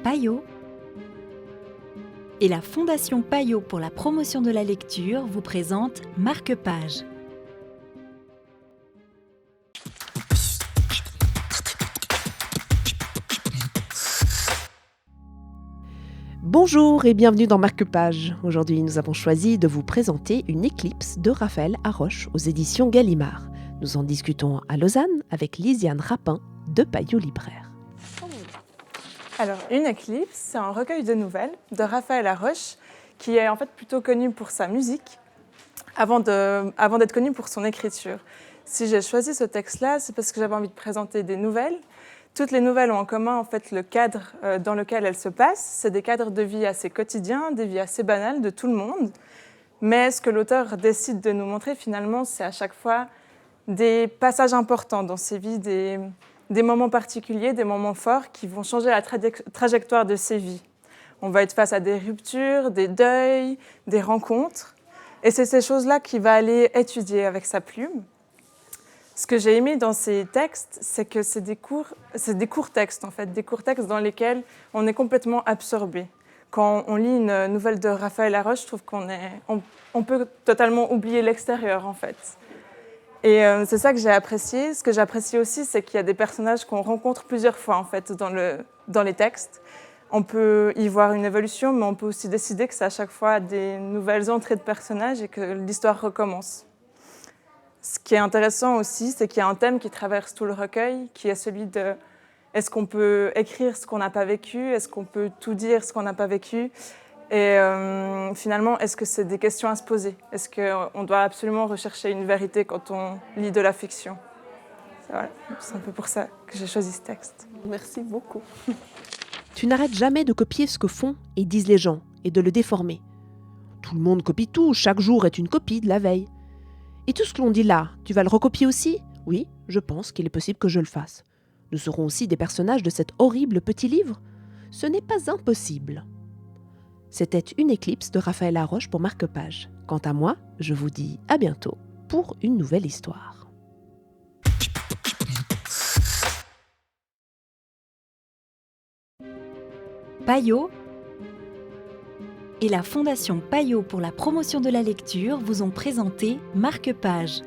Payot et la Fondation Payot pour la promotion de la lecture vous présente Marque-Page. Bonjour et bienvenue dans Marque-Page. Aujourd'hui, nous avons choisi de vous présenter Une éclipse de Raphaël Haroche aux éditions Gallimard. Nous en discutons à Lausanne avec Lisiane Rapin de Payot Libraire. Alors, Une éclipse, c'est un recueil de nouvelles de Raphaël Haroche qui est en fait plutôt connu pour sa musique avant d'être connu pour son écriture. Si j'ai choisi ce texte-là, c'est parce que j'avais envie de présenter des nouvelles. Toutes les nouvelles ont en commun en fait le cadre dans lequel elles se passent. C'est des cadres de vie assez quotidiens, des vies assez banales de tout le monde. Mais ce que l'auteur décide de nous montrer finalement, c'est à chaque fois des passages importants dans ces vies, des moments particuliers, des moments forts qui vont changer la trajectoire de ces vies. On va être face à des ruptures, des deuils, des rencontres. Et c'est ces choses-là qu'il va aller étudier avec sa plume. Ce que j'ai aimé dans ces textes, c'est que c'est des courts textes, en fait, des courts textes dans lesquels on est complètement absorbé. Quand on lit une nouvelle de Raphaël Haroche, je trouve qu'on peut totalement oublier l'extérieur, en fait. Et c'est ça que j'ai apprécié. Ce que j'apprécie aussi, c'est qu'il y a des personnages qu'on rencontre plusieurs fois, en fait, dans les textes. On peut y voir une évolution, mais on peut aussi décider que c'est à chaque fois des nouvelles entrées de personnages et que l'histoire recommence. Ce qui est intéressant aussi, c'est qu'il y a un thème qui traverse tout le recueil, qui est celui de est-ce qu'on peut écrire ce qu'on n'a pas vécu, est-ce qu'on peut tout dire ce qu'on n'a pas vécu, et finalement, est-ce que c'est des questions à se poser? Est-ce qu'on doit absolument rechercher une vérité quand on lit de la fiction? Voilà, c'est un peu pour ça que j'ai choisi ce texte. Merci beaucoup. Tu n'arrêtes jamais de copier ce que font et disent les gens et de le déformer. Tout le monde copie tout, chaque jour est une copie de la veille. Et tout ce que l'on dit là, tu vas le recopier aussi? Oui, je pense qu'il est possible que je le fasse. Nous serons aussi des personnages de cet horrible petit livre? Ce n'est pas impossible. C'était Une éclipse de Raphaël Haroche pour Marque-Page. Quant à moi, je vous dis à bientôt pour une nouvelle histoire. Payot et la Fondation Payot pour la promotion de la lecture vous ont présenté Marque-Page.